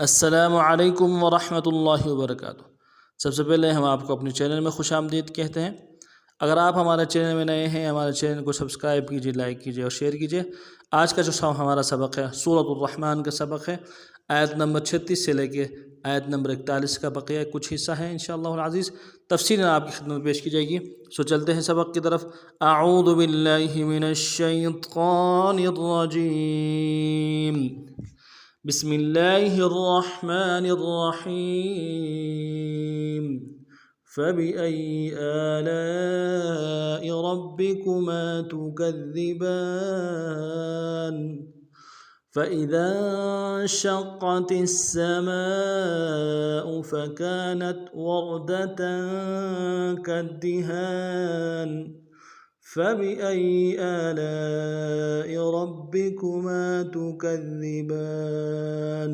السلام علیکم ورحمۃ اللہ وبرکاتہ۔ سب سے پہلے ہم آپ کو اپنے چینل میں خوش آمدید کہتے ہیں۔ اگر آپ ہمارے چینل میں نئے ہیں، ہمارے چینل کو سبسکرائب کیجیے، لائک کیجیے اور شیئر کیجیے۔ آج کا جو ہمارا سبق ہے سورۃ الرحمن کا سبق ہے، آیت نمبر 36 سے لے کے آیت نمبر 41 کا بقیہ کچھ حصہ ہے انشاءاللہ العزیز، تفصیلاً آپ کی خدمت میں پیش کی جائے گی۔ سو چلتے ہیں سبق کی طرف۔ اعوذ باللہ من الشیطان الرجیم، بسم اللہ الرحمن الرحیم، فبأي آلاء ربكما تكذبان، فإذا انشقت السماء فكانت وردة كالدهان، فبأي آلاء ربكما تكذبان،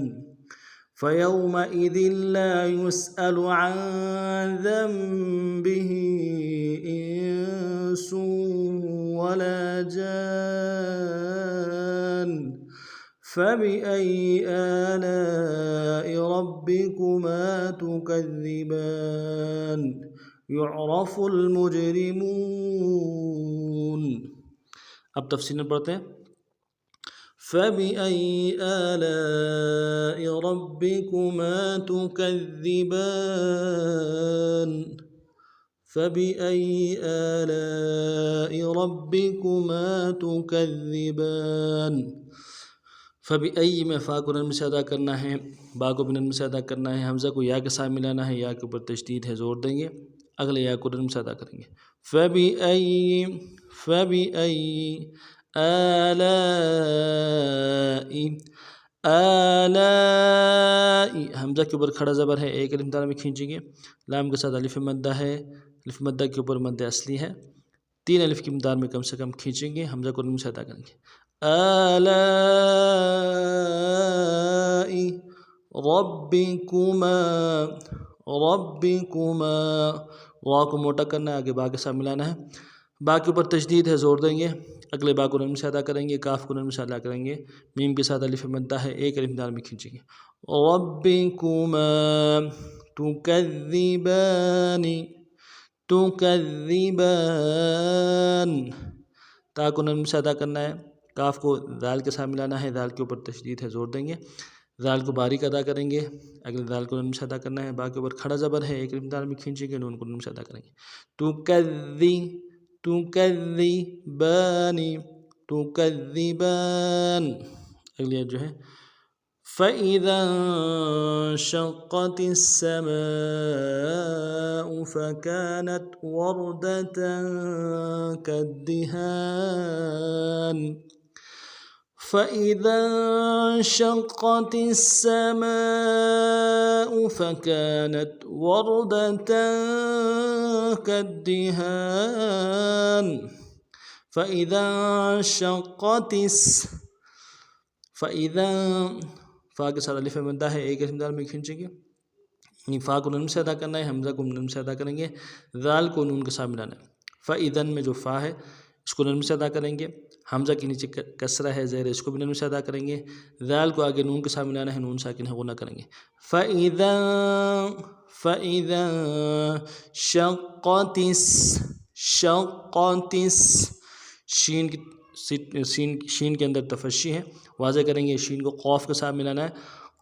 فيومئذ لا يسأل عن ذنبه إنس ولا جان، فبأي آلاء ربكما تكذبان، يعرف المجرمون۔ اب تفصیل پڑھتے ہیں۔ فبأي آلاء ربكما تكذبان، فبأي آلاء ربكما تكذبان۔ فبأي میں فا کو نرم سے ادا کرنا ہے، با کو بھی نرم سے ادا کرنا ہے، حمزہ کو یا کے ساتھ ملانا ہے، یا کے اوپر تشدید ہے، زور دیں گے، اگلے یا کو نرم سے ادا کریں گے۔ فبأي آلاء حمزہ کے اوپر کھڑا زبر ہے، ایک الف دار میں کھینچیں گے، لام کے ساتھ الف مدہ ہے، الف مدہ کے اوپر مد اصلی ہے، 3 الف کی مقدار میں کم سے کم کھینچیں گے، حمزہ کو نرم سے ادا کریں گے۔ آلاء ربکما وا کو موٹا کرنا ہے، آگے با کے ساتھ ملانا ہے، با کے اوپر تشدید ہے، زور دیں گے، اگلے با کو نرم سے ادا کریں گے، کاف کو نرم سے ادا کریں گے، میم کے ساتھ الف مدہ ہے، ایک الف دار میں کھینچیں گے۔ ربکما تکذبان، تا کو نرم سے ادا کرنا ہے، کاف کو دال کے ساتھ ملانا ہے، دال کے اوپر تشدید ہے، زور دیں گے، دال کو باریک ادا کریں گے، اگلے دال کو نرم سے ادا کرنا ہے، با کے اوپر کھڑا زبر ہے، ایک الف دار میں کھینچیں گے، نون کو نرم سے ادا کریں گے۔ تکذبان، اگلی جو ہے فَإِذَا انشَقَّتِ السَّمَاءُ فَكَانَتْ وَرْدَةً كَالدِّهَانِ، فَإِذَا انشَقَّتِ السَّمَاءُ فَكَانَتْ وَرْدَةً كَالدِّهَانِ، فَإِذَا انشَقَّتِ فا کے ساتھ الف مدہ ہے، ایک الف دار میں کھینچیں گے، فا کو نرم سے ادا کرنا ہے، حمزہ کو نرم سے ادا کریں گے، ذال کو نون کے ساتھ ملانا ہے۔ فَإِذًا میں جو فا ہے اس کو نرم سے ادا کریں گے، حمزہ کے نیچے کسرہ ہے، زیر، اس کو بھی نرم سے ادا کریں گے، ذال کو آگے نون کے ساتھ ملانا ہے، نون ساکن ہے، غنہ کریں گے۔ فَإِذًا شَقَّتِ شین کے اندر تفشی ہے، واضح کریں گے، شین کو قوف کے ساتھ ملانا ہے،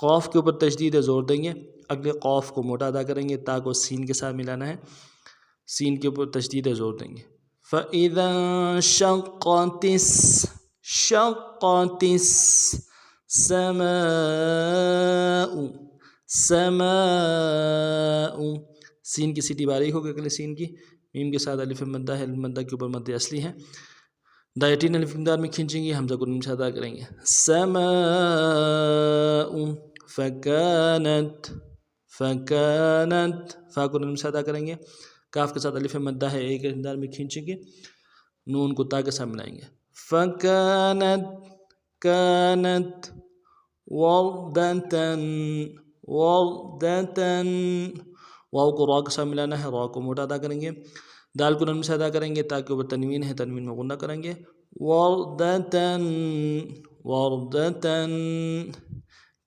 قوف کے اوپر تشدید ہے، زور دیں گے، اگلے قوف کو موٹا ادا کریں گے، تا کو سین کے ساتھ ملانا ہے، سین کے اوپر تشدید ہے، زور دیں گے۔ فَإِذَا انشَقَّتِ السَّمَاءُ سین کی سیٹی باریک ہوگی، اگلے سین کی، میم کے ساتھ الف مدہ ہے، الف مدہ کے اوپر مد اصلی ہے، دائرتین الف مقدار میں کھینچیں گے، حمزہ کو نون سے ادا کریں گے۔ سماء فکانت فا کو نون سے ادا کریں گے، کاف کے ساتھ الف مدہ ہے، ایک الف مقدار میں کھینچیں گے، نون کو تا کے ساتھ ملائیں گے۔ کانت وردتن واو کو را کے ساتھ ملانا ہے، را کو موٹا ادا کریں گے، دال کو نرم سے ادا کریں گے، تاکہ اوپر تنوین ہے، تنوین میں غنہ کریں گے، وردتن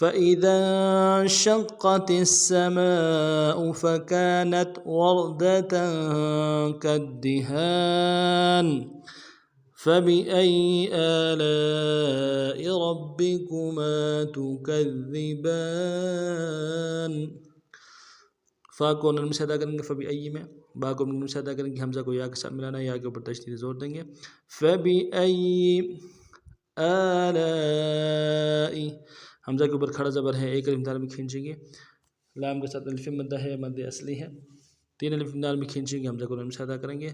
فإذا انشقت السماء فكانت وردة كالدهان فبأي آلاء ربكما تكذبان। فا کو نون سے ادا کریں گے فبأي میں، با کو نون سے ادا کریں گے، حمزہ کو یا کے ساتھ ملانا ہے، یا کے اوپر تشدید زور دیں گے۔ فبأي آلاء، حمزہ کے اوپر کھڑا زبر ہے، ایک الف دال میں کھینچیں گے، لام کے ساتھ الف مدہ ہے، مد اصلی ہے، تین الف دال میں کھینچیں گے، حمزہ کو نون سے ادا کریں گے۔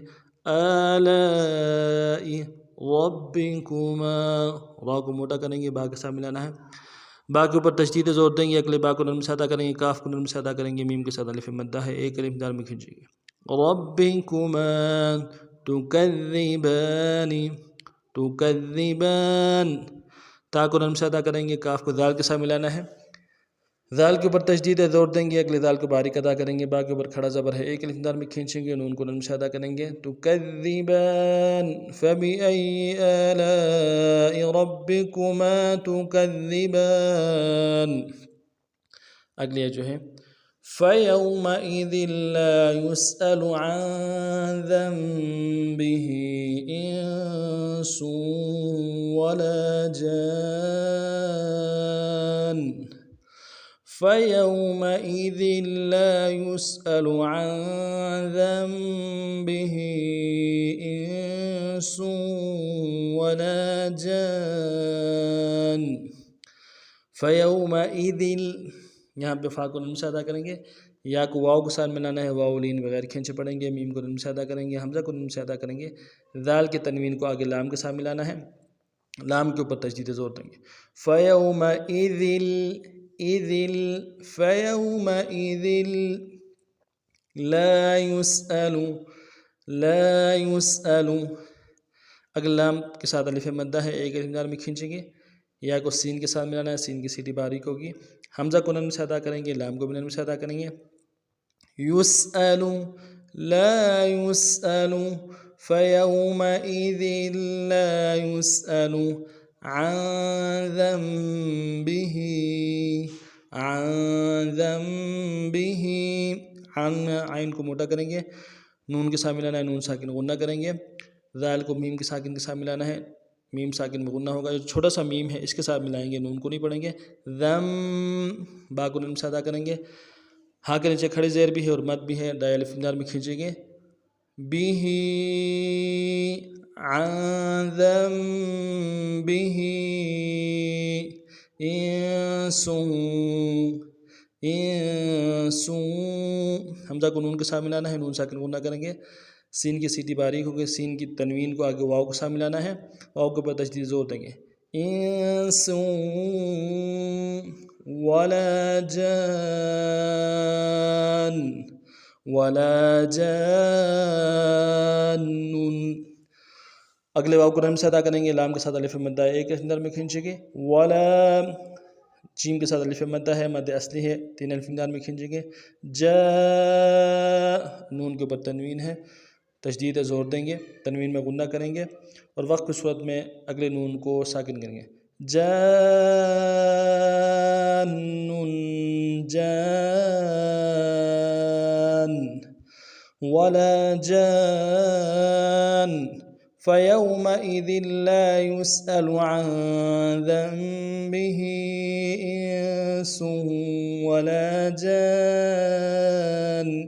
آلاء ربکما، را کو موٹا کریں گے، با کے ساتھ ملانا ہے، با کے اوپر تشدید زور دیں گے، اگلے با کو نون سے ادا کریں گے، کاف کو نون سے ادا کریں گے، میم کے ساتھ الف مدہ ہے، ایک الف دال میں کھینچیں گے۔ ربکما تکذبان، تکذبان، تا کو نرم سے ادا کریں گے، کاف کو دال کے ساتھ ملانا ہے، دال کے اوپر تشدید زور دیں گے، اگلے دال کو باریک ادا کریں گے، با کے اوپر کھڑا زبر ہے، ایک الف دال میں کھینچیں گے، نون کو نرم سے ادا کریں گے۔ تکذبان فبأي آلاء ربكما تكذبان۔ اگلی جو ہے فَيَوْمَئِذٍ لَا يُسْأَلُ عَنْ ذَنبِهِ إِنسٌ وَلَا جَانٌ، فَيَوْمَئِذٍ لَا يُسْأَلُ عَنْ ذَنبِهِ إِنسٌ وَلَا جَانٌ۔ فَيَوْمَئِذٍ، یہاں پہ فا کو نون سے ادا کریں گے، یا کو واو کے ساتھ ملانا ہے، واو لین بغیر کھینچے پڑیں گے، میم کو نون سے ادا کریں گے، حمزہ کو نون سے ادا کریں گے، ذال کے تنوین کو آگے لام کے ساتھ ملانا ہے، لام کے اوپر تشدید زور دیں گے۔ فَيَوْمَئِذٍ، إِذٍ، فَيَوْمَئِذٍ لَا يُسْأَلُ، لَا يُسْأَلُ، اگر لام کے ساتھ الف مدہ ہے، ایک الف دال میں کھینچیں گے، یا کو سین کے ساتھ ملانا ہے، سین کی سیٹی باریک ہوگی، حمزہ کو نرم سے ادا کریں گے، لام کو بھی نرم سے ادا کریں گے۔ يُسْأَلُ، لا يُسْأَلُ، فَيَوْمَئِذٍ لَا يُسْأَلُ عَنْ ذَنبِهِ، عَنْ ذَنبِهِ، عن عین کو موٹا کریں گے، نون کے ساتھ ملانا ہے، نون ساکن غنہ کریں گے، ذال کو میم کے ساکن کے ساتھ ملانا ہے، میم ساکن میں غنہ ہوگا، جو چھوٹا سا میم ہے اس کے ساتھ ملائیں گے، نون کو نہیں پڑھیں گے۔ ذم، با کو نون سے ادا کریں گے، ہاں کے نیچے کھڑے زیر بھی ہے اور مد بھی ہے، دائیں الف دال میں کھینچیں گے۔ بِهِ، عَنْ ذَنبِهِ إِنسٌ، إِنسٌ، حمزہ کو نون کے ساتھ ملانا ہے، نون ساکن غنہ کریں گے، سین کی سیٹی باریک ہوگی، سین کی تنوین کو آگے واو کے ساتھ ملانا ہے، واو کے اوپر تشدید زور دیں گے۔ انس ولا جان، ولا جان، اگلے واو کو رحم سے ادا کریں گے، لام کے ساتھ الف مدہ ایک اندر میں کھینچیں گے، ولا، جیم کے ساتھ الف مدہ ہے، مد اصلی ہے، تین الف اندر میں کھینچیں گے، جا، نون کے اوپر تنوین ہے، تشدید زور دیں گے، تنوین میں غنہ کریں گے، اور وقت کی صورت میں اگلے نون کو ساکن کریں گے، جان، جان، ولا جان، فيومئذ لا يسأل عن ذنبه إنس ولا جان،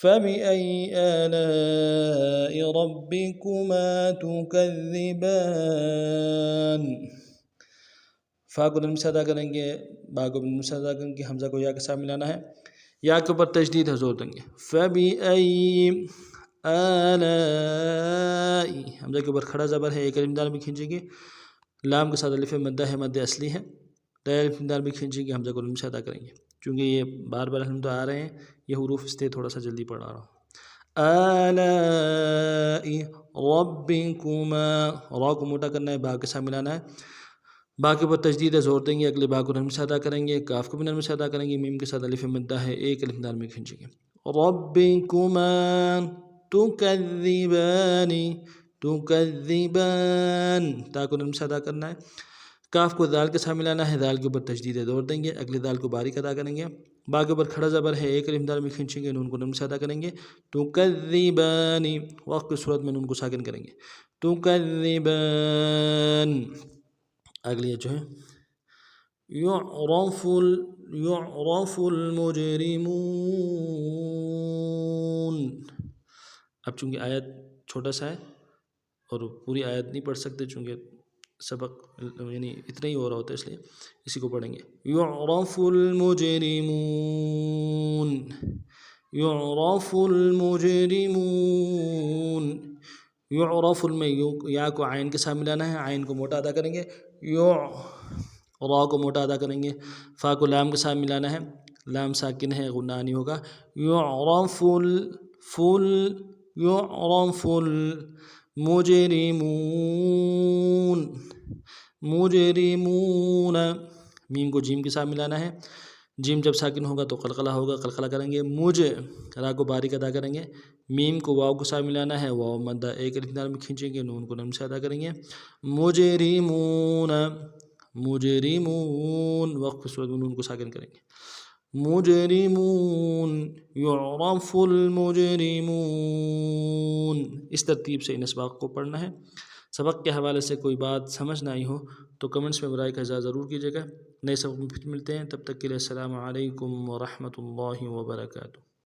فبأي آلاء ربكما تكذبان۔ فا کو نرم سے ادا کریں گے، با کو نرم سے ادا کریں گے، حمزہ کو یا کے ساتھ ملانا ہے، یا کے اوپر تشدید زور دیں گے، فبأي آلاء، حمزہ کے اوپر کھڑا زبر ہے، ایک الف دال میں کھینچیں گے، لام کے ساتھ الف مدہ ہے، مد اصلی ہے، دائیں الف دال میں کھینچیں گے، حمزہ کو نرم سے ادا کریں گے، چونکہ یہ بار بار ہم تو آ رہے ہیں، یہ حروف اس لیے تھوڑا سا جلدی پڑھا رہا ہوں۔ آلاء ربکما، را کو موٹا کرنا ہے، با کے ساتھ ملانا ہے، با کے اوپر تشدید ہے، زور دیں گے، اگلے با کو نرمی سے ادا کریں گے، کاف کو بھی نرمی سے ادا کریں گے، میم کے ساتھ الف مدہ ہے، ایک الف دال میں کھینچیں گے، ربکما تکذبان، تکذبان، تا کو نرمی سے ادا کرنا ہے، کاف کو دال کے ساتھ ملانا ہے، دال کے اوپر تشدید ہے، زور دیں گے، اگلی دال کو باریک ادا کریں گے، با کے اوپر کھڑا زبر ہے، ایک الف دال میں کھینچیں گے، نون کو نرمی سے ادا کریں گے، تکذبان، وقت کی صورت میں نون کو ساکن کریں گے، تکذبان، اگلی جو ہے يعرف المجرمون، اب چونکہ آیت چھوٹا سا ہے اور پوری آیت نہیں پڑھ سکتے چونکہ سبق یعنی اتنا ہی ہو رہا ہوتا ہے، اس لیے اسی کو پڑھیں گے، يعرف المجرمون، يعرف المجرمون، يعرف میں یا کو عین کے ساتھ ملانا ہے، عین کو موٹا ادا کریں گے، را کو موٹا ادا کریں گے، فا کو لام کے ساتھ ملانا ہے، لام ساکن ہے، غنہ نہیں ہوگا، يعرف المجرمون، مجرمون، میم کو جیم کے ساتھ ملانا ہے، جیم جب ساکن ہوگا تو قلقلہ ہوگا، قلقلہ کریں گے، را کو باریک ادا کریں گے، میم کو واو کے ساتھ ملانا ہے، واو مدہ ایک الف دال میں کھینچیں گے، نون کو نرم سے ادا کریں گے، مجرمون، مجرمون، وقف صورت میں نون کو ساکن کریں گے، مجرمون، يعرف المجرمون، اس ترتیب سے ان اسباق کو پڑھنا ہے۔ سبق کے حوالے سے کوئی بات سمجھ نہ آئی ہو تو کمنٹس میں برائے کا اظہار ضرور کیجیے گا، نئے سبق میں پھر ملتے ہیں، تب تک کے لیے السلام علیکم ورحمۃ اللہ وبرکاتہ۔